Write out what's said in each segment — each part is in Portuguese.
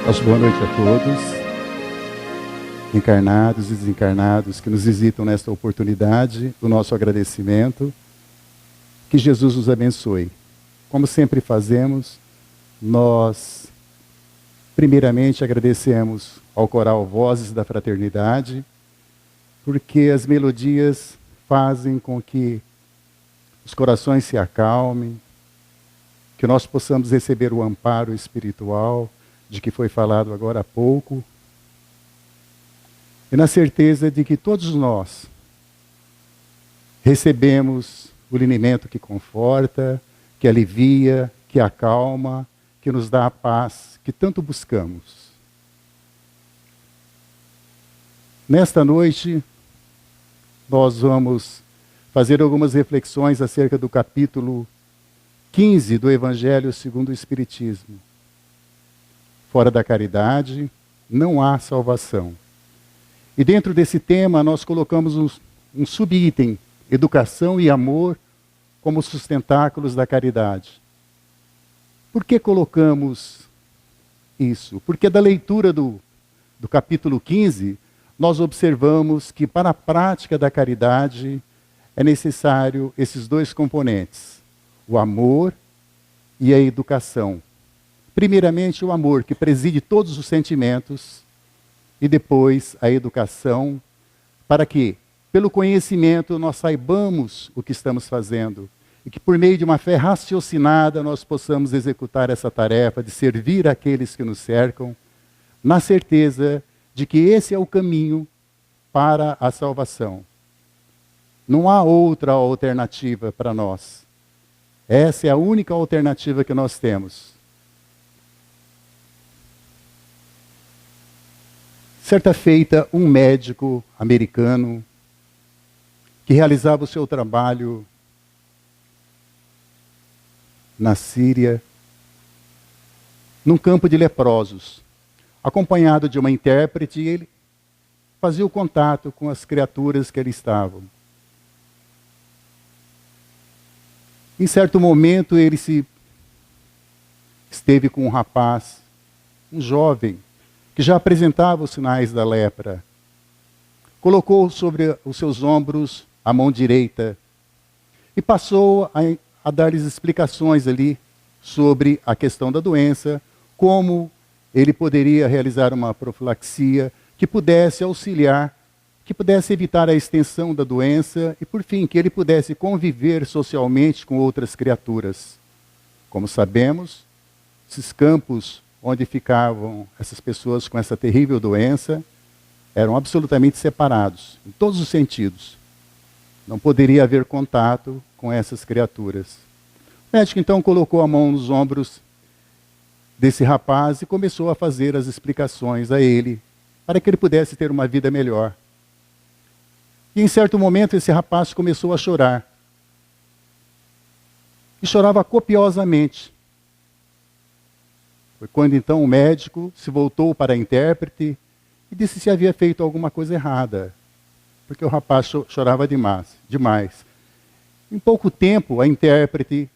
Nosso boa noite a todos, encarnados e desencarnados que nos visitam nesta oportunidade, o nosso agradecimento. Que Jesus nos abençoe. Como sempre fazemos, nós primeiramente agradecemos ao coral Vozes da Fraternidade, porque as melodias fazem com que os corações se acalmem, que nós possamos receber o amparo espiritual, de que foi falado agora há pouco, e na certeza de que todos nós recebemos o linimento que conforta, que alivia, que acalma, que nos dá a paz que tanto buscamos. Nesta noite, nós vamos fazer algumas reflexões acerca do capítulo 15 do Evangelho segundo o Espiritismo. Fora da caridade, não há salvação. E dentro desse tema, nós colocamos um subitem, educação e amor, como sustentáculos da caridade. Por que colocamos isso? Porque da leitura do capítulo 15, nós observamos que para a prática da caridade é necessário esses dois componentes, o amor e a educação. Primeiramente, o amor, que preside todos os sentimentos, e depois a educação, para que, pelo conhecimento, nós saibamos o que estamos fazendo, e que por meio de uma fé raciocinada nós possamos executar essa tarefa de servir aqueles que nos cercam, na certeza de que esse é o caminho para a salvação. Não há outra alternativa para nós. Essa é a única alternativa que nós temos. Certa feita, um médico americano que realizava o seu trabalho na Síria, num campo de leprosos, acompanhado de uma intérprete, ele fazia o contato com as criaturas que ali estavam. Em certo momento, ele esteve com um rapaz, um jovem, que já apresentava os sinais da lepra. Colocou sobre os seus ombros a mão direita e passou a dar-lhes explicações ali sobre a questão da doença, como ele poderia realizar uma profilaxia que pudesse auxiliar, que pudesse evitar a extensão da doença e, por fim, que ele pudesse conviver socialmente com outras criaturas. Como sabemos, esses campos onde ficavam essas pessoas com essa terrível doença, eram absolutamente separados, em todos os sentidos. Não poderia haver contato com essas criaturas. O médico então colocou a mão nos ombros desse rapaz e começou a fazer as explicações a ele, para que ele pudesse ter uma vida melhor. E em certo momento esse rapaz começou a chorar. E chorava copiosamente. Foi quando então o médico se voltou para a intérprete e disse se havia feito alguma coisa errada, porque o rapaz chorava demais. Em pouco tempo, a intérprete,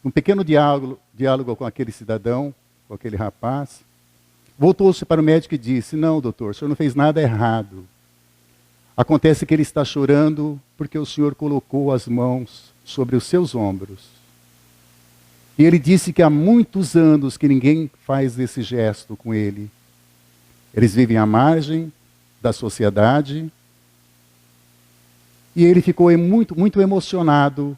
num pequeno diálogo com aquele cidadão, com aquele rapaz, voltou-se para o médico e disse: não, doutor, o senhor não fez nada errado. Acontece que ele está chorando porque o senhor colocou as mãos sobre os seus ombros. E ele disse que há muitos anos que ninguém faz esse gesto com ele. Eles vivem à margem da sociedade. E ele ficou muito emocionado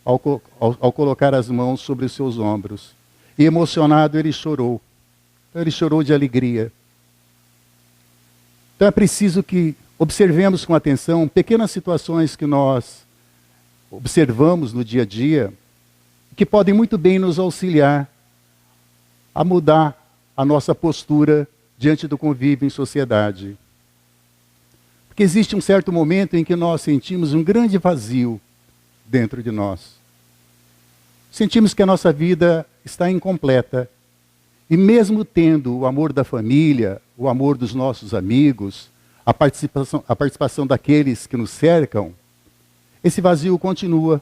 ao colocar as mãos sobre os seus ombros. E emocionado ele chorou. Então ele chorou de alegria. Então é preciso que observemos com atenção pequenas situações que nós observamos no dia a dia, que podem muito bem nos auxiliar a mudar a nossa postura diante do convívio em sociedade. Porque existe um certo momento em que nós sentimos um grande vazio dentro de nós. Sentimos que a nossa vida está incompleta. E mesmo tendo o amor da família, o amor dos nossos amigos, a participação daqueles que nos cercam, esse vazio continua.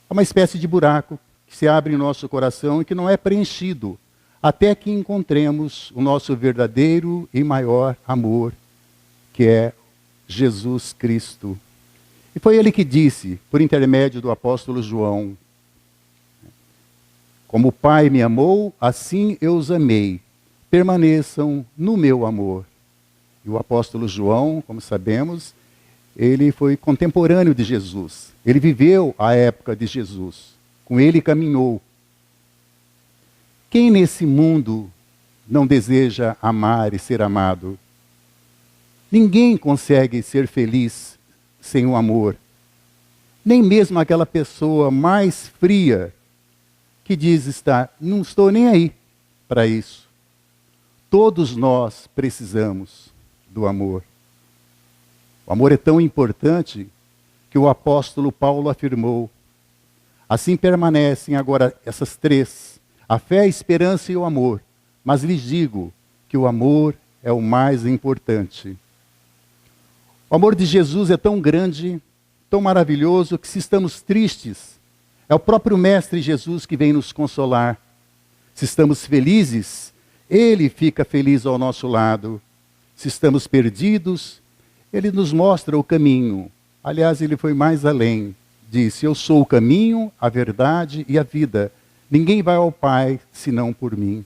É uma espécie de buraco que se abre em nosso coração e que não é preenchido até que encontremos o nosso verdadeiro e maior amor, que é Jesus Cristo. E foi ele que disse, por intermédio do apóstolo João: como o Pai me amou, assim eu os amei. Permaneçam no meu amor. E o apóstolo João, como sabemos, ele foi contemporâneo de Jesus. Ele viveu a época de Jesus. Com ele caminhou. Quem nesse mundo não deseja amar e ser amado? Ninguém consegue ser feliz sem o amor. Nem mesmo aquela pessoa mais fria que diz estar, não estou nem aí para isso. Todos nós precisamos do amor. O amor é tão importante que o apóstolo Paulo afirmou: assim permanecem agora essas três, a fé, a esperança e o amor. Mas lhes digo que o amor é o mais importante. O amor de Jesus é tão grande, tão maravilhoso, que se estamos tristes, é o próprio Mestre Jesus que vem nos consolar. Se estamos felizes, Ele fica feliz ao nosso lado. Se estamos perdidos, Ele nos mostra o caminho. Aliás, Ele foi mais além. Disse: eu sou o caminho, a verdade e a vida. Ninguém vai ao Pai senão por mim.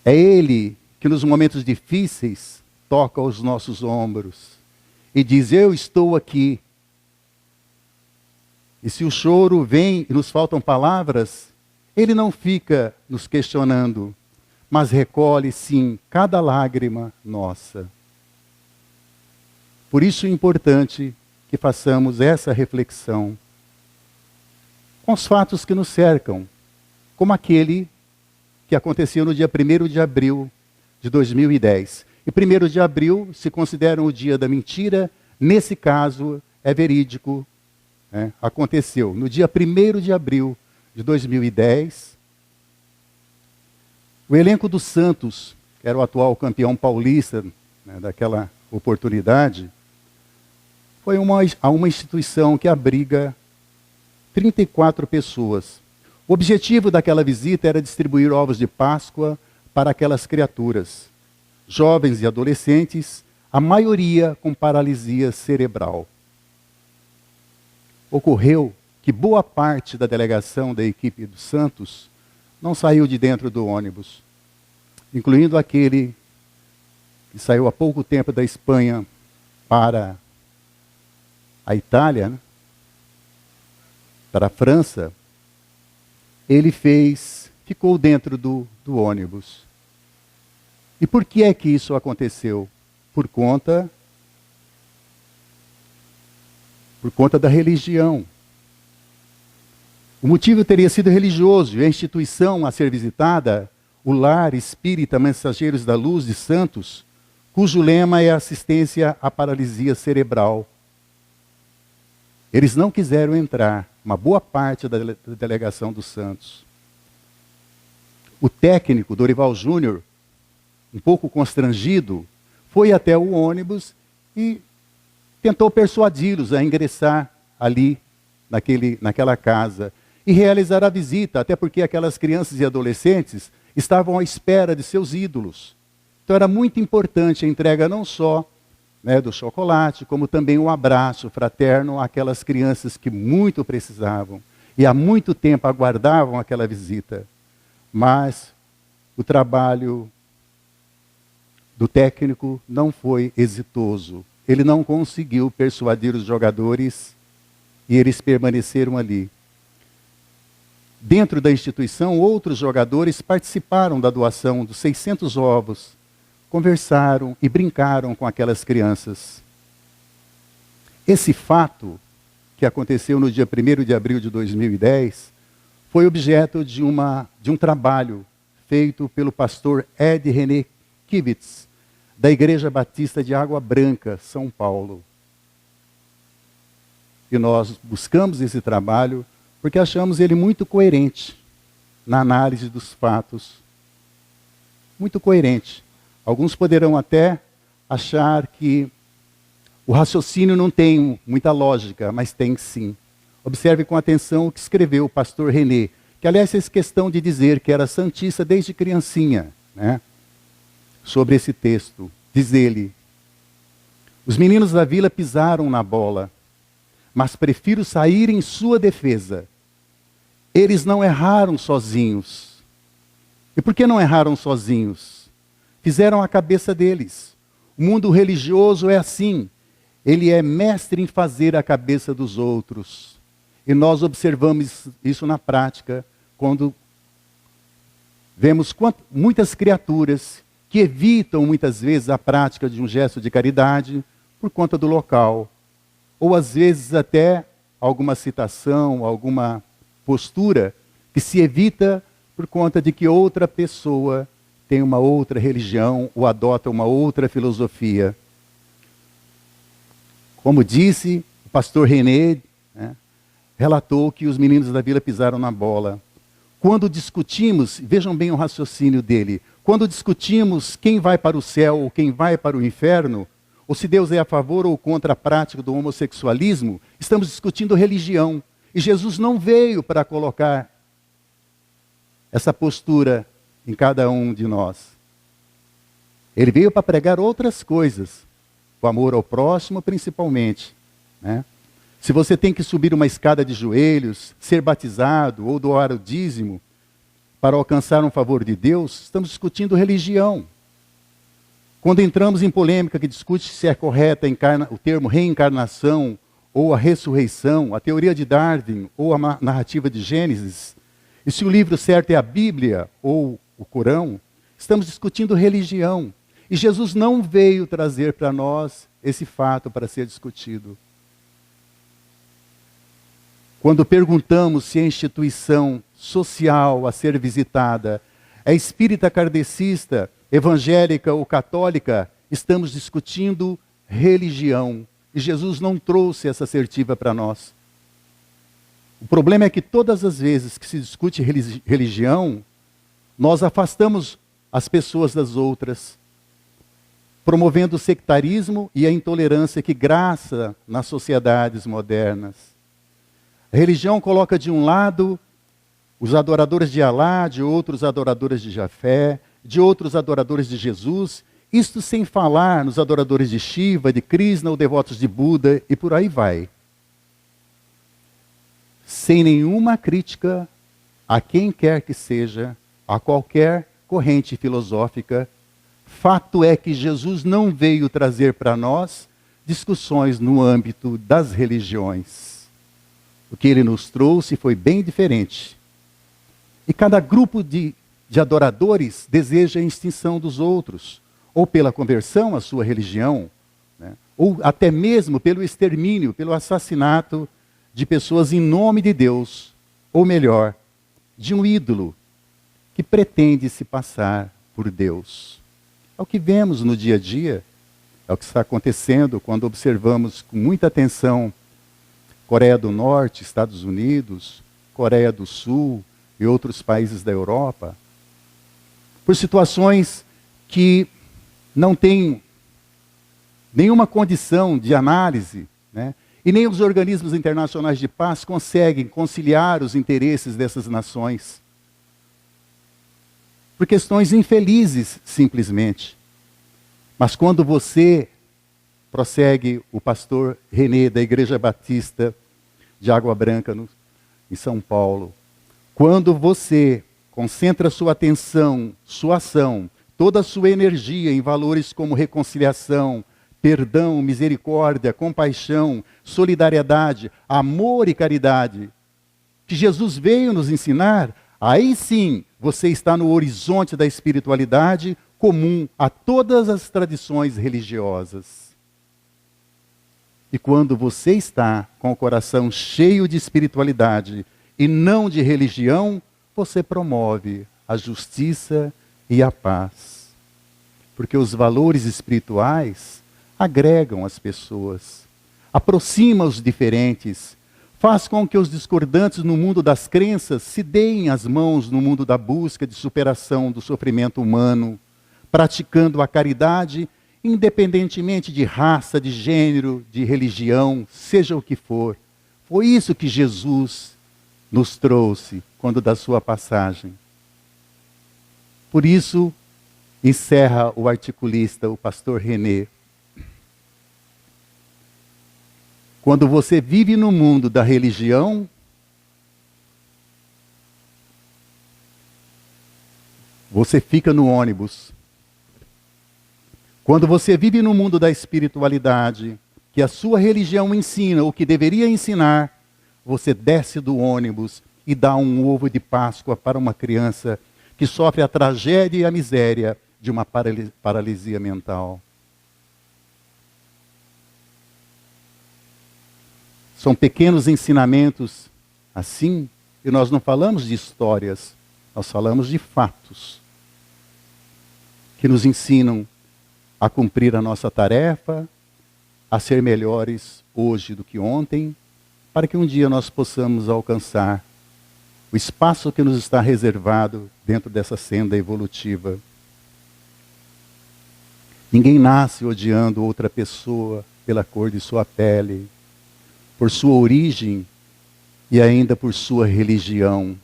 É Ele que nos momentos difíceis toca os nossos ombros e diz: eu estou aqui. E se o choro vem e nos faltam palavras, Ele não fica nos questionando, mas recolhe, sim, cada lágrima nossa. Por isso é importante que façamos essa reflexão com os fatos que nos cercam, como aquele que aconteceu no dia 1º de abril de 2010. E 1º de abril se considera o dia da mentira, nesse caso é verídico. Aconteceu no dia 1º de abril de 2010, o elenco do Santos, que era o atual campeão paulista, daquela oportunidade, foi a uma instituição que abriga 34 pessoas. O objetivo daquela visita era distribuir ovos de Páscoa para aquelas criaturas, jovens e adolescentes, a maioria com paralisia cerebral. Ocorreu que boa parte da delegação da equipe do Santos não saiu de dentro do ônibus, incluindo aquele que saiu há pouco tempo da Espanha para a Itália, para a França. Ele ficou dentro do ônibus. E por que é que isso aconteceu? Por conta da religião. O motivo teria sido religioso, e a instituição a ser visitada, o Lar Espírita Mensageiros da Luz de Santos, cujo lema é assistência à paralisia cerebral. Eles não quiseram entrar, uma boa parte da delegação dos Santos. O técnico, Dorival Júnior, um pouco constrangido, foi até o ônibus e tentou persuadi-los a ingressar ali, naquela casa, e realizar a visita, até porque aquelas crianças e adolescentes estavam à espera de seus ídolos. Então era muito importante a entrega não só do chocolate, como também o abraço fraterno àquelas crianças que muito precisavam e há muito tempo aguardavam aquela visita. Mas o trabalho do técnico não foi exitoso. Ele não conseguiu persuadir os jogadores e eles permaneceram ali. Dentro da instituição, outros jogadores participaram da doação dos 600 ovos, conversaram e brincaram com aquelas crianças. Esse fato, que aconteceu no dia 1º de abril de 2010, foi objeto de um trabalho feito pelo pastor Ed René Kivitz, da Igreja Batista de Água Branca, São Paulo. E nós buscamos esse trabalho porque achamos ele muito coerente na análise dos fatos. Muito coerente. Alguns poderão até achar que o raciocínio não tem muita lógica, mas tem sim. Observe com atenção o que escreveu o pastor René, que aliás fez questão de dizer que era santista desde criancinha, né? Sobre esse texto. Diz ele: os meninos da vila pisaram na bola, mas prefiro sair em sua defesa. Eles não erraram sozinhos. E por que não erraram sozinhos? Fizeram a cabeça deles. O mundo religioso é assim. Ele é mestre em fazer a cabeça dos outros. E nós observamos isso na prática, quando vemos muitas criaturas que evitam muitas vezes a prática de um gesto de caridade por conta do local. Ou às vezes até alguma citação, alguma postura que se evita por conta de que outra pessoa tem uma outra religião ou adota uma outra filosofia. Como disse o pastor René, né, relatou que os meninos da vila pisaram na bola. Quando discutimos, vejam bem o raciocínio dele, quando discutimos quem vai para o céu ou quem vai para o inferno, ou se Deus é a favor ou contra a prática do homossexualismo, estamos discutindo religião. E Jesus não veio para colocar essa postura em cada um de nós. Ele veio para pregar outras coisas, o amor ao próximo principalmente, né? Se você tem que subir uma escada de joelhos, ser batizado ou doar o dízimo para alcançar um favor de Deus, estamos discutindo religião. Quando entramos em polêmica que discute se é correta o termo reencarnação ou a ressurreição, a teoria de Darwin ou a narrativa de Gênesis, e se o livro certo é a Bíblia ou o Corão, estamos discutindo religião. E Jesus não veio trazer para nós esse fato para ser discutido. Quando perguntamos se a instituição social a ser visitada é espírita kardecista, evangélica ou católica, estamos discutindo religião. E Jesus não trouxe essa assertiva para nós. O problema é que todas as vezes que se discute religião, nós afastamos as pessoas das outras, promovendo o sectarismo e a intolerância que graça nas sociedades modernas. A religião coloca de um lado os adoradores de Alá, de outros adoradores de Jafé, de outros adoradores de Jesus, isto sem falar nos adoradores de Shiva, de Krishna ou devotos de Buda e por aí vai. Sem nenhuma crítica a quem quer que seja, a qualquer corrente filosófica, fato é que Jesus não veio trazer para nós discussões no âmbito das religiões. O que ele nos trouxe foi bem diferente. E cada grupo de adoradores deseja a extinção dos outros, ou pela conversão à sua religião, né? Ou até mesmo pelo extermínio, pelo assassinato de pessoas em nome de Deus, ou melhor, de um ídolo que pretende se passar por Deus. É o que vemos no dia a dia, é o que está acontecendo quando observamos com muita atenção Coreia do Norte, Estados Unidos, Coreia do Sul e outros países da Europa, por situações que não têm nenhuma condição de análise, né? E nem os organismos internacionais de paz conseguem conciliar os interesses dessas nações. Por questões infelizes, simplesmente. Mas quando você prossegue o pastor René da Igreja Batista de Água Branca, em São Paulo, quando você concentra sua atenção, sua ação, toda a sua energia em valores como reconciliação, perdão, misericórdia, compaixão, solidariedade, amor e caridade, que Jesus veio nos ensinar, aí sim você está no horizonte da espiritualidade comum a todas as tradições religiosas. E quando você está com o coração cheio de espiritualidade e não de religião, você promove a justiça e a paz. Porque os valores espirituais agregam as pessoas, aproximam os diferentes, faz com que os discordantes no mundo das crenças se deem as mãos no mundo da busca de superação do sofrimento humano, praticando a caridade independentemente de raça, de gênero, de religião, seja o que for. Foi isso que Jesus nos trouxe quando da sua passagem. Por isso, encerra o articulista, o pastor René. Quando você vive no mundo da religião, você fica no ônibus. Quando você vive no mundo da espiritualidade, que a sua religião ensina o que deveria ensinar, você desce do ônibus e dá um ovo de Páscoa para uma criança que sofre a tragédia e a miséria de uma paralisia mental. São pequenos ensinamentos assim, e nós não falamos de histórias, nós falamos de fatos que nos ensinam a cumprir a nossa tarefa, a ser melhores hoje do que ontem, para que um dia nós possamos alcançar o espaço que nos está reservado dentro dessa senda evolutiva. Ninguém nasce odiando outra pessoa pela cor de sua pele, por sua origem e ainda por sua religião.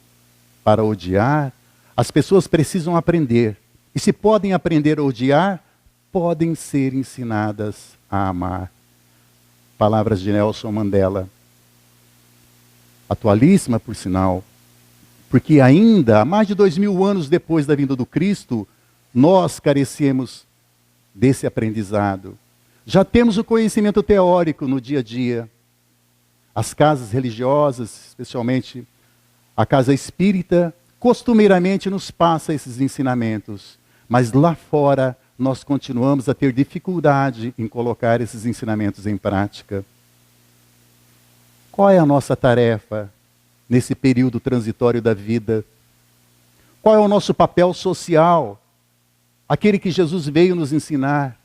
Para odiar, as pessoas precisam aprender. E se podem aprender a odiar, podem ser ensinadas a amar. Palavras de Nelson Mandela. Atualíssima, por sinal. Porque ainda, mais de 2000 anos depois da vinda do Cristo, nós carecemos desse aprendizado. Já temos o conhecimento teórico no dia a dia. As casas religiosas, especialmente a casa espírita, costumeiramente nos passa esses ensinamentos. Mas lá fora, nós continuamos a ter dificuldade em colocar esses ensinamentos em prática. Qual é a nossa tarefa nesse período transitório da vida? Qual é o nosso papel social? Aquele que Jesus veio nos ensinar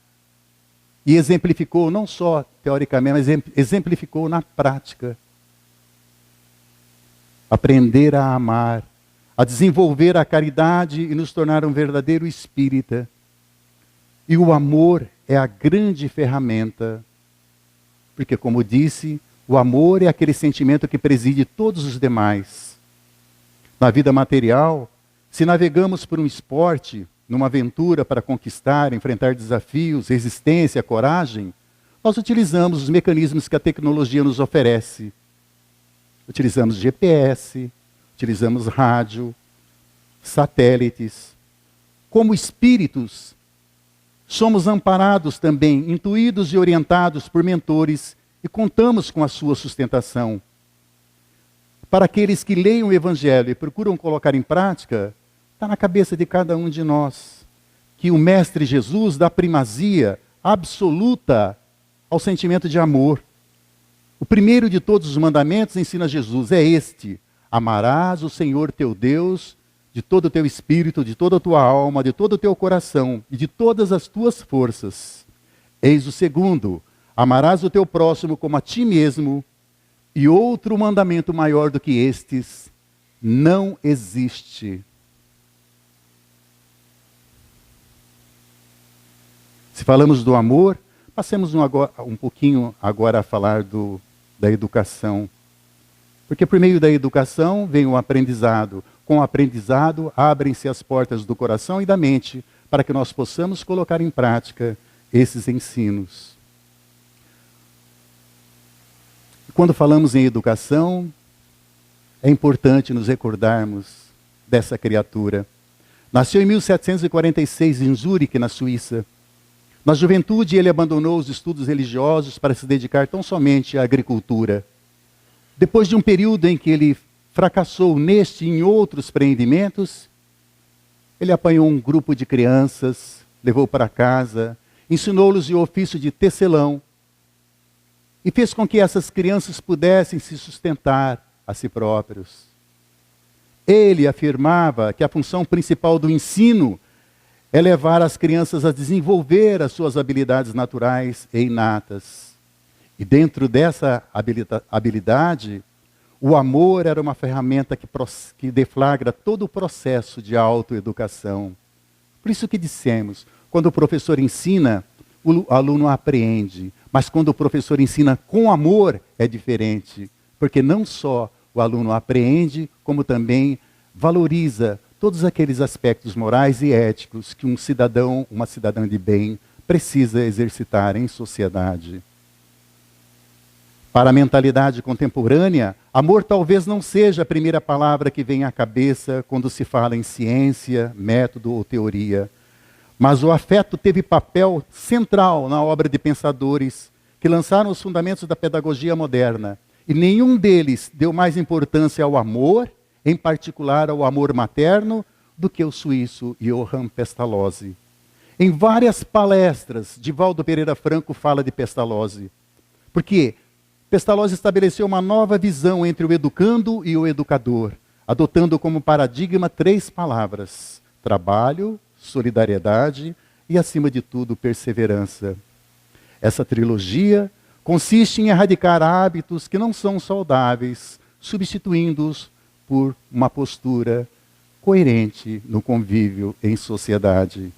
e exemplificou, não só teoricamente, mas exemplificou na prática. Aprender a amar, a desenvolver a caridade e nos tornar um verdadeiro espírita. E o amor é a grande ferramenta, porque, como disse, o amor é aquele sentimento que preside todos os demais. Na vida material, se navegamos por um esporte, numa aventura para conquistar, enfrentar desafios, resistência, coragem, nós utilizamos os mecanismos que a tecnologia nos oferece. Utilizamos GPS, utilizamos rádio, satélites. Como espíritos, somos amparados também, intuídos e orientados por mentores e contamos com a sua sustentação. Para aqueles que leem o Evangelho e procuram colocar em prática, está na cabeça de cada um de nós que o Mestre Jesus dá primazia absoluta ao sentimento de amor. O primeiro de todos os mandamentos, ensina Jesus, é este: amarás o Senhor teu Deus de todo o teu espírito, de toda a tua alma, de todo o teu coração e de todas as tuas forças. Eis o segundo: amarás o teu próximo como a ti mesmo, e outro mandamento maior do que estes não existe. Se falamos do amor, passemos um pouquinho agora a falar da educação. Porque por meio da educação vem o aprendizado. Com o aprendizado, abrem-se as portas do coração e da mente para que nós possamos colocar em prática esses ensinos. Quando falamos em educação, é importante nos recordarmos dessa criatura. Nasceu em 1746 em Zurique, na Suíça. Na juventude, ele abandonou os estudos religiosos para se dedicar tão somente à agricultura. Depois de um período em que ele fracassou neste e em outros empreendimentos, ele apanhou um grupo de crianças, levou para casa, ensinou-lhes o ofício de tecelão e fez com que essas crianças pudessem se sustentar a si próprios. Ele afirmava que a função principal do ensino é levar as crianças a desenvolver as suas habilidades naturais e inatas. E dentro dessa habilidade, o amor era uma ferramenta que deflagra todo o processo de autoeducação. Por isso que dissemos, quando o professor ensina, o aluno apreende. Mas quando o professor ensina com amor, é diferente. Porque não só o aluno apreende, como também valoriza todos aqueles aspectos morais e éticos que um cidadão, uma cidadã de bem, precisa exercitar em sociedade. Para a mentalidade contemporânea, amor talvez não seja a primeira palavra que vem à cabeça quando se fala em ciência, método ou teoria. Mas o afeto teve papel central na obra de pensadores que lançaram os fundamentos da pedagogia moderna. E nenhum deles deu mais importância ao amor, em particular ao amor materno, do que o suíço Johann Pestalozzi. Em várias palestras, Divaldo Pereira Franco fala de Pestalozzi. Porque Pestalozzi estabeleceu uma nova visão entre o educando e o educador, adotando como paradigma 3 palavras: trabalho, solidariedade e, acima de tudo, perseverança. Essa trilogia consiste em erradicar hábitos que não são saudáveis, substituindo-os por uma postura coerente no convívio em sociedade.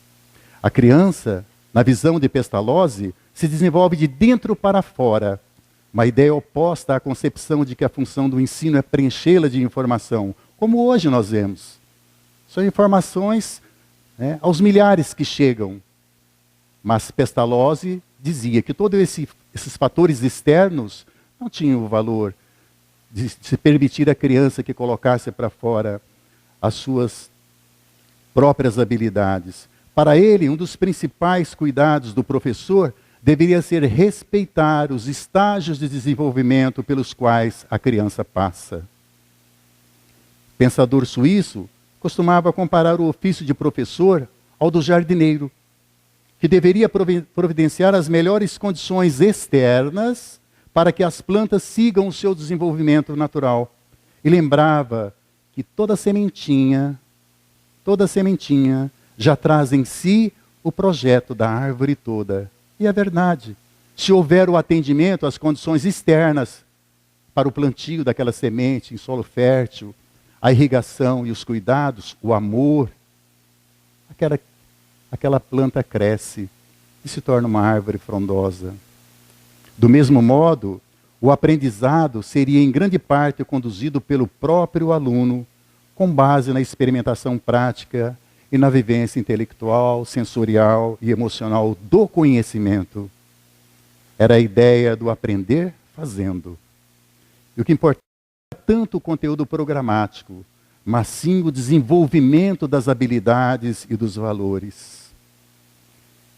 A criança, na visão de Pestalozzi, se desenvolve de dentro para fora, uma ideia oposta à concepção de que a função do ensino é preenchê-la de informação, como hoje nós vemos. São informações aos milhares que chegam. Mas Pestalozzi dizia que todos esses fatores externos não tinham o valor de se permitir à criança que colocasse para fora as suas próprias habilidades. Para ele, um dos principais cuidados do professor deveria ser respeitar os estágios de desenvolvimento pelos quais a criança passa. Pensador suíço costumava comparar o ofício de professor ao do jardineiro, que deveria providenciar as melhores condições externas para que as plantas sigam o seu desenvolvimento natural. E lembrava que toda sementinha já traz em si o projeto da árvore toda. E é verdade. Se houver o atendimento às condições externas para o plantio daquela semente em solo fértil, a irrigação e os cuidados, o amor, aquela planta cresce e se torna uma árvore frondosa. Do mesmo modo, o aprendizado seria em grande parte conduzido pelo próprio aluno, com base na experimentação prática e na vivência intelectual, sensorial e emocional do conhecimento. Era a ideia do aprender fazendo. E o que importa não é tanto o conteúdo programático, mas sim o desenvolvimento das habilidades e dos valores.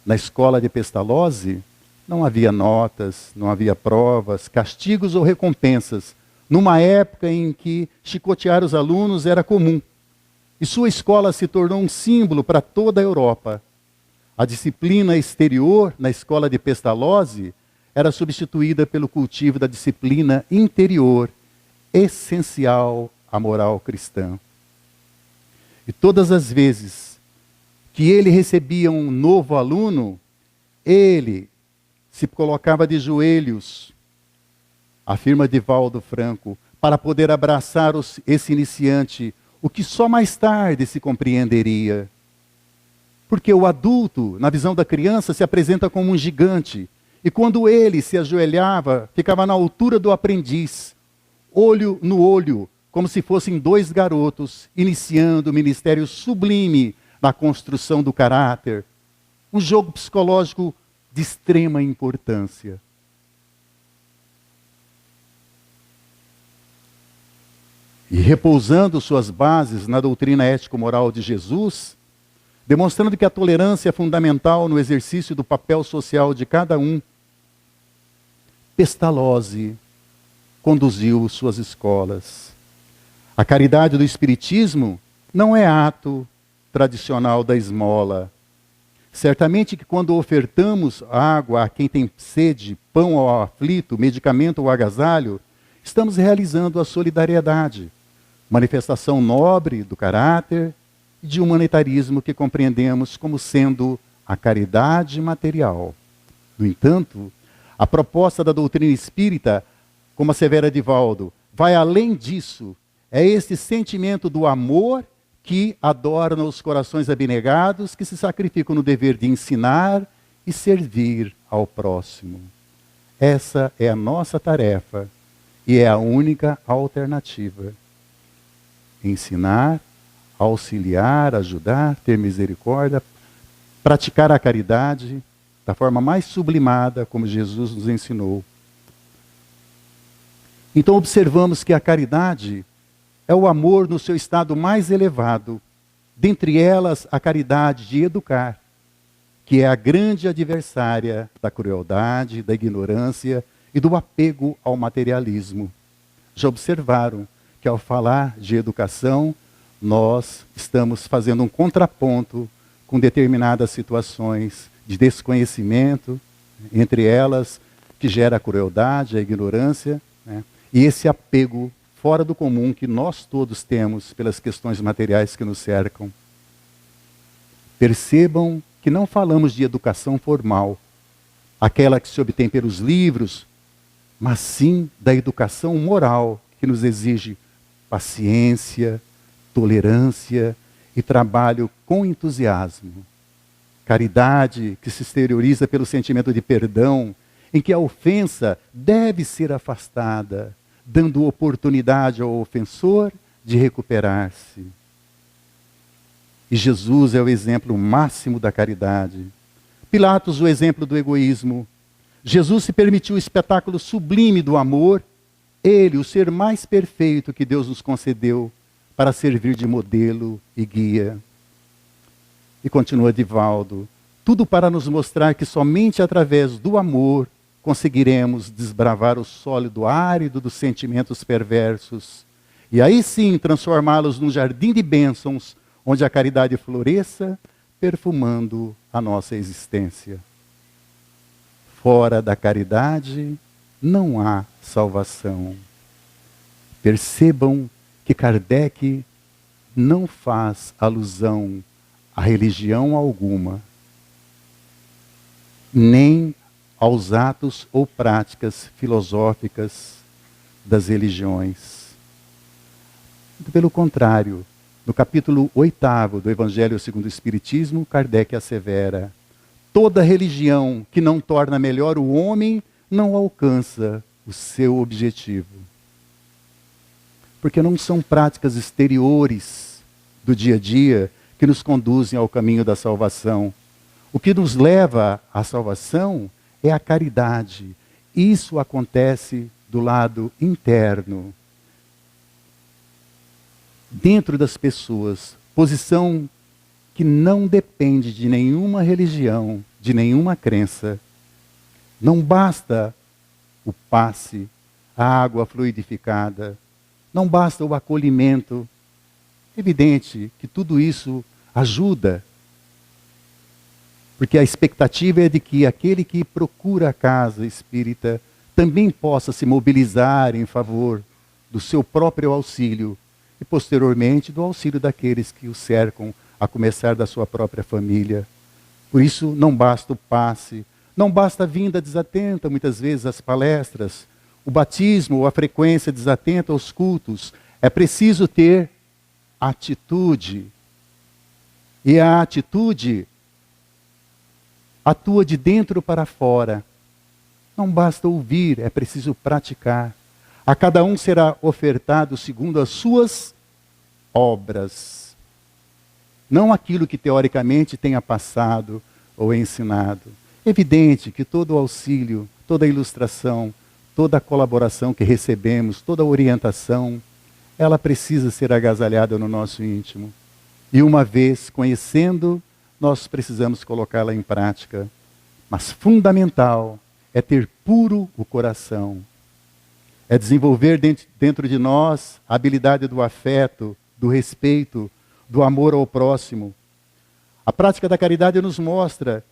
Na escola de Pestalozzi, não havia notas, não havia provas, castigos ou recompensas, numa época em que chicotear os alunos era comum. E sua escola se tornou um símbolo para toda a Europa. A disciplina exterior na escola de Pestalozzi era substituída pelo cultivo da disciplina interior, essencial à moral cristã. E todas as vezes que ele recebia um novo aluno, ele se colocava de joelhos, afirma Divaldo Franco, para poder abraçar esse iniciante, o que só mais tarde se compreenderia. Porque o adulto, na visão da criança, se apresenta como um gigante. E quando ele se ajoelhava, ficava na altura do aprendiz, olho no olho, como se fossem 2 garotos, iniciando o ministério sublime na construção do caráter. Um jogo psicológico de extrema importância. E repousando suas bases na doutrina ético-moral de Jesus, demonstrando que a tolerância é fundamental no exercício do papel social de cada um, Pestalozzi conduziu suas escolas. A caridade do Espiritismo não é ato tradicional da esmola. Certamente que quando ofertamos água a quem tem sede, pão ao aflito, medicamento ao agasalho, estamos realizando a solidariedade, manifestação nobre do caráter e de humanitarismo que compreendemos como sendo a caridade material. No entanto, a proposta da doutrina espírita, como assevera Divaldo, vai além disso. É esse sentimento do amor que adorna os corações abnegados que se sacrificam no dever de ensinar e servir ao próximo. Essa é a nossa tarefa. e é a única alternativa. Ensinar, auxiliar, ajudar, ter misericórdia, praticar a caridade da forma mais sublimada, como Jesus nos ensinou. Então observamos que a caridade é o amor no seu estado mais elevado, dentre elas a caridade de educar, que é a grande adversária da crueldade, da ignorância e do apego ao materialismo. Já observaram que ao falar de educação, nós estamos fazendo um contraponto com determinadas situações de desconhecimento, entre elas que gera a crueldade, a ignorância, né? E esse apego fora do comum que nós todos temos pelas questões materiais que nos cercam. Percebam que não falamos de educação formal, aquela que se obtém pelos livros, mas sim da educação moral, que nos exige paciência, tolerância e trabalho com entusiasmo. Caridade que se exterioriza pelo sentimento de perdão, em que a ofensa deve ser afastada, dando oportunidade ao ofensor de recuperar-se. E Jesus é o exemplo máximo da caridade. Pilatos, o exemplo do egoísmo. Jesus se permitiu o espetáculo sublime do amor, ele, o ser mais perfeito que Deus nos concedeu, para servir de modelo e guia. E continua Divaldo, tudo para nos mostrar que somente através do amor conseguiremos desbravar o sólido árido dos sentimentos perversos, e aí sim transformá-los num jardim de bênçãos, onde a caridade floresça, perfumando a nossa existência. Fora da caridade, não há salvação. Percebam que Kardec não faz alusão a religião alguma, nem aos atos ou práticas filosóficas das religiões. Pelo contrário, no capítulo 8º do Evangelho segundo o Espiritismo, Kardec assevera: toda religião que não torna melhor o homem não alcança o seu objetivo. Porque não são práticas exteriores do dia a dia que nos conduzem ao caminho da salvação. O que nos leva à salvação é a caridade. Isso acontece do lado interno, dentro das pessoas, posição que não depende de nenhuma religião, de nenhuma crença. Não basta o passe, a água fluidificada, não basta o acolhimento. É evidente que tudo isso ajuda, porque a expectativa é de que aquele que procura a casa espírita também possa se mobilizar em favor do seu próprio auxílio e, posteriormente, do auxílio daqueles que o cercam, a começar da sua própria família. Por isso, não basta o passe, não basta a vinda desatenta, muitas vezes, às palestras, o batismo ou a frequência desatenta aos cultos. É preciso ter atitude. E a atitude atua de dentro para fora. Não basta ouvir, é preciso praticar. A cada um será ofertado segundo as suas obras. Não aquilo que teoricamente tenha passado ou ensinado. É evidente que todo o auxílio, toda a ilustração, toda a colaboração que recebemos, toda a orientação, ela precisa ser agasalhada no nosso íntimo. E uma vez conhecendo, nós precisamos colocá-la em prática. Mas fundamental é ter puro o coração. É desenvolver dentro de nós a habilidade do afeto, do respeito, do amor ao próximo. A prática da caridade nos mostra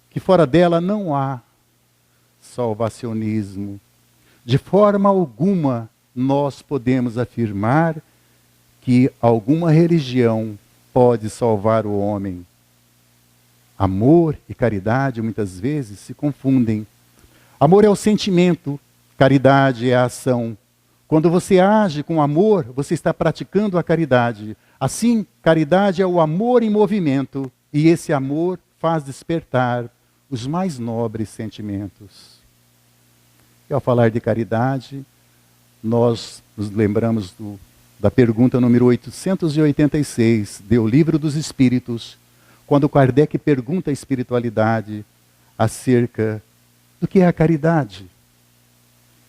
que fora dela não há salvacionismo. De forma alguma nós podemos afirmar que alguma religião pode salvar o homem. Amor e caridade muitas vezes se confundem. Amor é o sentimento, caridade é a ação. Quando você age com amor, você está praticando a caridade. Assim, caridade é o amor em movimento, e esse amor faz despertar os mais nobres sentimentos. E ao falar de caridade, nós nos lembramos da pergunta número 886, do Livro dos Espíritos, quando Kardec pergunta à espiritualidade acerca do que é a caridade.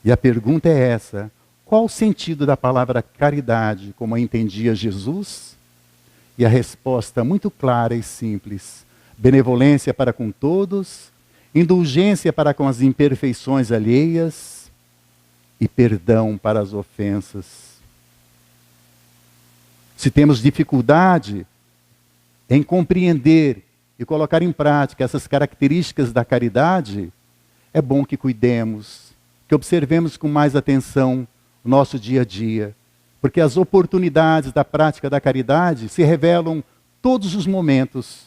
E a pergunta é essa: qual o sentido da palavra caridade, como a entendia Jesus? E a resposta muito clara e simples: benevolência para com todos, indulgência para com as imperfeições alheias e perdão para as ofensas. Se temos dificuldade em compreender e colocar em prática essas características da caridade, é bom que cuidemos, que observemos com mais atenção o nosso dia a dia, porque as oportunidades da prática da caridade se revelam todos os momentos,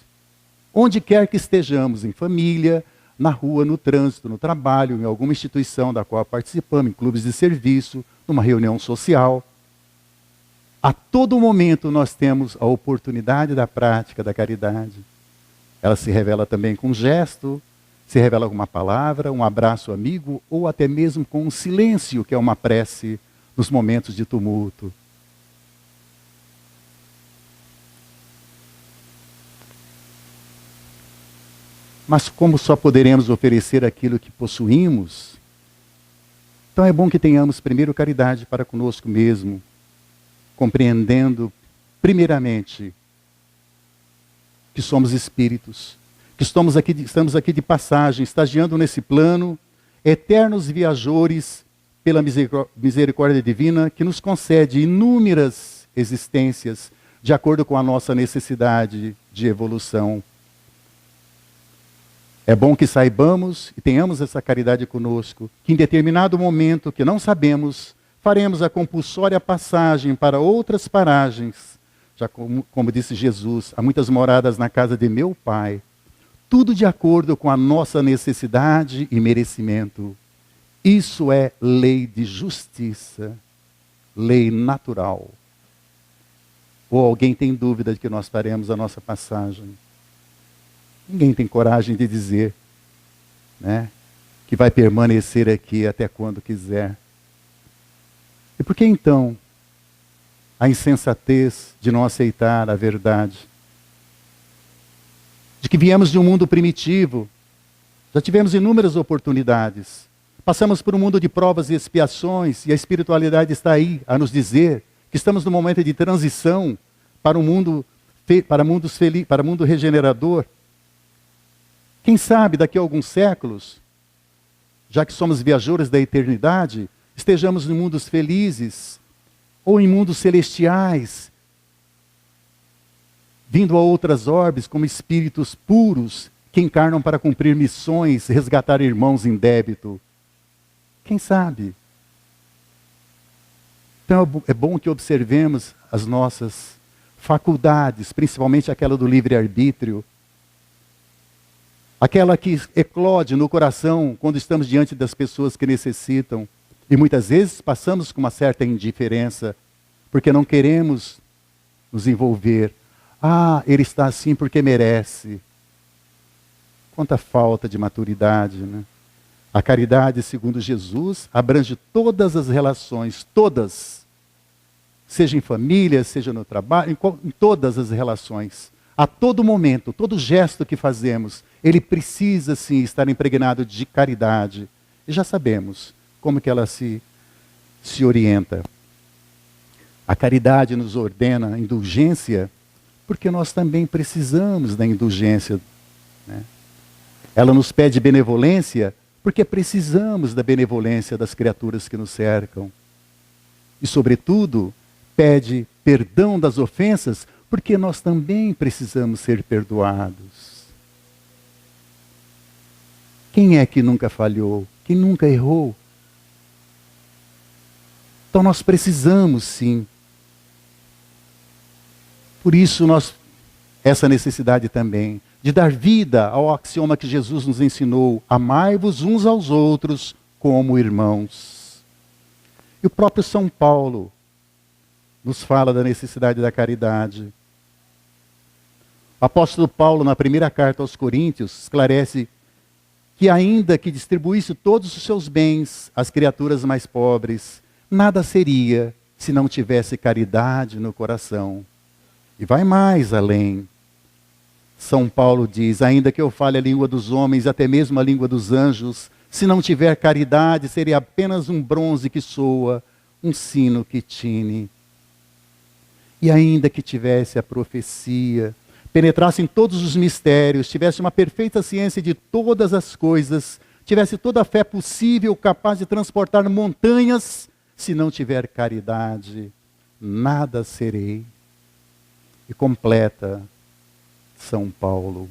onde quer que estejamos, em família, na rua, no trânsito, no trabalho, em alguma instituição da qual participamos, em clubes de serviço, numa reunião social. A todo momento nós temos a oportunidade da prática da caridade. Ela se revela também com um gesto, se revela com uma palavra, um abraço amigo, ou até mesmo com um silêncio, que é uma prece nos momentos de tumulto. Mas como só poderemos oferecer aquilo que possuímos, então é bom que tenhamos primeiro caridade para conosco mesmo, compreendendo primeiramente que somos espíritos, que estamos aqui de passagem, estagiando nesse plano, eternos viajores pela misericórdia divina que nos concede inúmeras existências de acordo com a nossa necessidade de evolução. É bom que saibamos e tenhamos essa caridade conosco, que em determinado momento que não sabemos, faremos a compulsória passagem para outras paragens. Já como disse Jesus, há muitas moradas na casa de meu Pai. Tudo de acordo com a nossa necessidade e merecimento. Isso é lei de justiça, lei natural. Ou alguém tem dúvida de que nós faremos a nossa passagem? Ninguém tem coragem de dizer, né, que vai permanecer aqui até quando quiser. E por que então a insensatez de não aceitar a verdade? De que viemos de um mundo primitivo, já tivemos inúmeras oportunidades, passamos por um mundo de provas e expiações, e a espiritualidade está aí a nos dizer que estamos num momento de transição para um mundo, para um mundo regenerador. Quem sabe daqui a alguns séculos, já que somos viajores da eternidade, estejamos em mundos felizes, ou em mundos celestiais, vindo a outras orbes como espíritos puros, que encarnam para cumprir missões, resgatar irmãos em débito. Quem sabe? Então é bom que observemos as nossas faculdades, principalmente aquela do livre-arbítrio, aquela que eclode no coração quando estamos diante das pessoas que necessitam. E muitas vezes passamos com uma certa indiferença, porque não queremos nos envolver. Ah, ele está assim porque merece. Quanta falta de maturidade, né? A caridade, segundo Jesus, abrange todas as relações, todas. Seja em família, seja no trabalho, em todas as relações. A todo momento, todo gesto que fazemos, ele precisa sim estar impregnado de caridade. E já sabemos como que ela se orienta. A caridade nos ordena a indulgência, porque nós também precisamos da indulgência, né? Ela nos pede benevolência, porque precisamos da benevolência das criaturas que nos cercam. E, sobretudo, pede perdão das ofensas, porque nós também precisamos ser perdoados. Quem é que nunca falhou? Quem nunca errou? Então nós precisamos sim. Por isso essa necessidade também de dar vida ao axioma que Jesus nos ensinou: amai-vos uns aos outros como irmãos. E o próprio São Paulo nos fala da necessidade da caridade. O apóstolo Paulo, na primeira carta aos Coríntios, esclarece que ainda que distribuísse todos os seus bens às criaturas mais pobres, nada seria se não tivesse caridade no coração. E vai mais além. São Paulo diz, ainda que eu fale a língua dos homens, até mesmo a língua dos anjos, se não tiver caridade, seria apenas um bronze que soa, um sino que tine. E ainda que tivesse a profecia, penetrasse em todos os mistérios, tivesse uma perfeita ciência de todas as coisas, tivesse toda a fé possível, capaz de transportar montanhas, se não tiver caridade, nada serei. E completa São Paulo.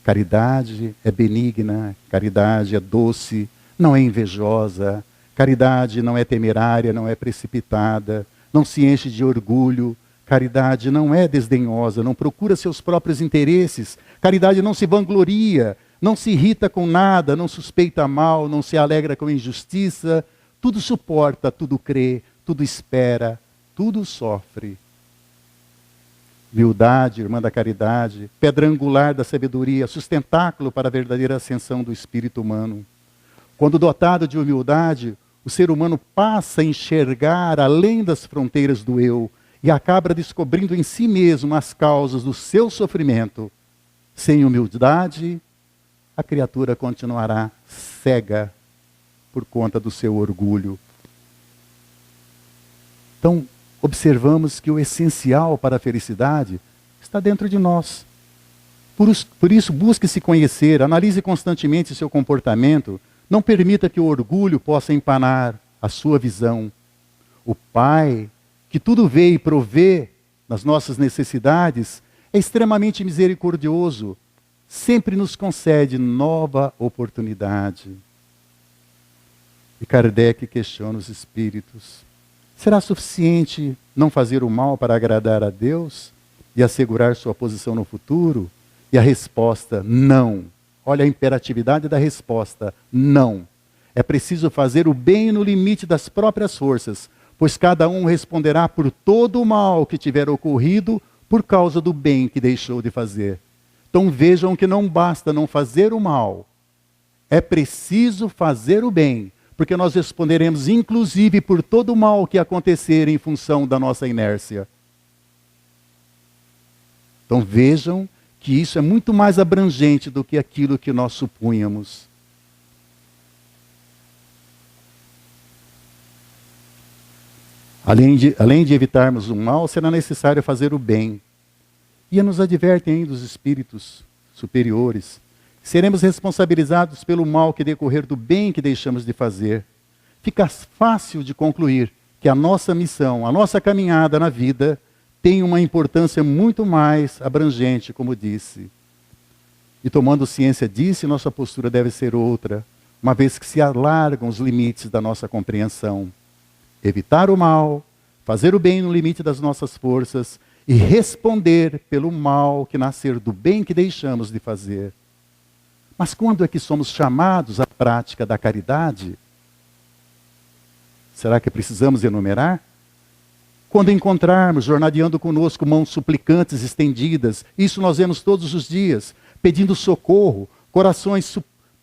Caridade é benigna, caridade é doce, não é invejosa, caridade não é temerária, não é precipitada, não se enche de orgulho, caridade não é desdenhosa, não procura seus próprios interesses, caridade não se vangloria, não se irrita com nada, não suspeita mal, não se alegra com injustiça, tudo suporta, tudo crê, tudo espera, tudo sofre. Humildade, irmã da caridade, pedra angular da sabedoria, sustentáculo para a verdadeira ascensão do espírito humano. Quando dotado de humildade, o ser humano passa a enxergar além das fronteiras do eu e acaba descobrindo em si mesmo as causas do seu sofrimento. Sem humildade, a criatura continuará cega por conta do seu orgulho. Então, observamos que o essencial para a felicidade está dentro de nós. Por isso, busque se conhecer, analise constantemente seu comportamento, não permita que o orgulho possa empanar a sua visão. O Pai, que tudo vê e provê nas nossas necessidades, é extremamente misericordioso, sempre nos concede nova oportunidade. E Kardec questiona os espíritos. Será suficiente não fazer o mal para agradar a Deus e assegurar sua posição no futuro? E a resposta, não. Olha a imperatividade da resposta, não. É preciso fazer o bem no limite das próprias forças, pois cada um responderá por todo o mal que tiver ocorrido por causa do bem que deixou de fazer. Então vejam que não basta não fazer o mal, é preciso fazer o bem, porque nós responderemos inclusive por todo o mal que acontecer em função da nossa inércia. Então vejam que isso é muito mais abrangente do que aquilo que nós supunhamos. Além de evitarmos o mal, será necessário fazer o bem. E nos advertem ainda os espíritos superiores. Seremos responsabilizados pelo mal que decorrer do bem que deixamos de fazer. Fica fácil de concluir que a nossa missão, a nossa caminhada na vida, tem uma importância muito mais abrangente, como disse. E tomando ciência disso, nossa postura deve ser outra, uma vez que se alargam os limites da nossa compreensão. Evitar o mal, fazer o bem no limite das nossas forças e responder pelo mal que nascer do bem que deixamos de fazer. Mas quando é que somos chamados à prática da caridade? Será que precisamos enumerar? Quando encontrarmos, jornadeando conosco, mãos suplicantes estendidas, isso nós vemos todos os dias, pedindo socorro, corações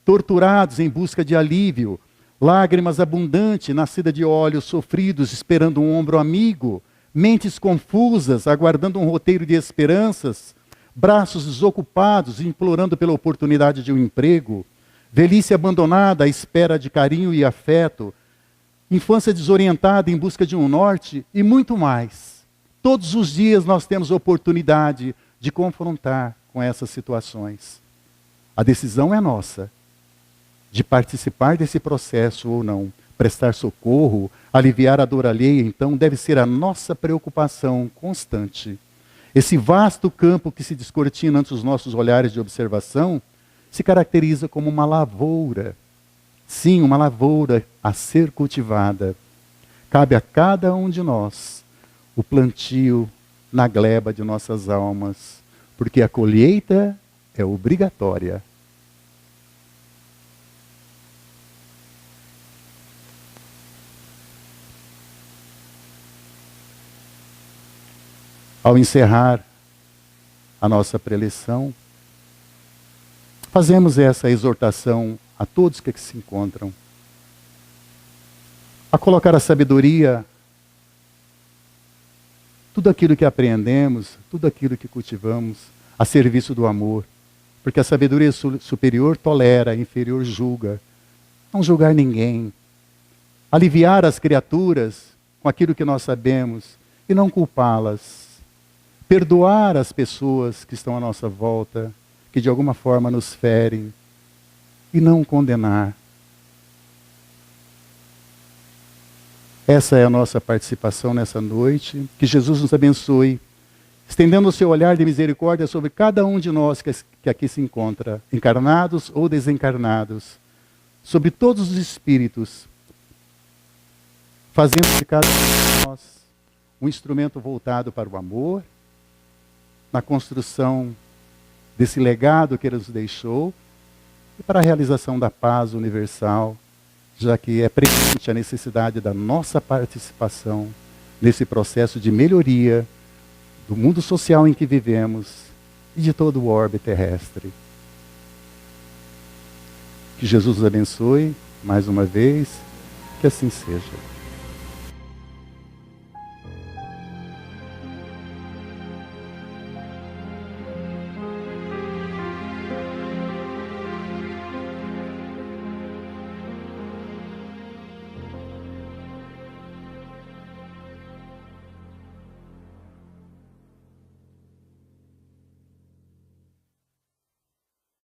torturados em busca de alívio, lágrimas abundantes, nascida de olhos sofridos, esperando um ombro amigo, mentes confusas, aguardando um roteiro de esperanças, braços desocupados, implorando pela oportunidade de um emprego, velhice abandonada à espera de carinho e afeto, infância desorientada em busca de um norte e muito mais. Todos os dias nós temos oportunidade de confrontar com essas situações. A decisão é nossa, de participar desse processo ou não. Prestar socorro, aliviar a dor alheia, então, deve ser a nossa preocupação constante. Esse vasto campo que se descortina ante os nossos olhares de observação se caracteriza como uma lavoura. Sim, uma lavoura a ser cultivada. Cabe a cada um de nós o plantio na gleba de nossas almas, porque a colheita é obrigatória. Ao encerrar a nossa preleção, fazemos essa exortação a todos que aqui se encontram. a colocar a sabedoria, tudo aquilo que aprendemos, tudo aquilo que cultivamos, a serviço do amor. Porque a sabedoria superior tolera, a inferior julga. Não julgar ninguém. Aliviar as criaturas com aquilo que nós sabemos e não culpá-las. Perdoar as pessoas que estão à nossa volta, que de alguma forma nos ferem, e não condenar. Essa é a nossa participação nessa noite. Que Jesus nos abençoe, estendendo o seu olhar de misericórdia sobre cada um de nós que aqui se encontra, encarnados ou desencarnados, sobre todos os espíritos, fazendo de cada um de nós um instrumento voltado para o amor, na construção desse legado que Ele nos deixou e para a realização da paz universal, já que é presente a necessidade da nossa participação nesse processo de melhoria do mundo social em que vivemos e de todo o orbe terrestre. Que Jesus nos abençoe mais uma vez, que assim seja.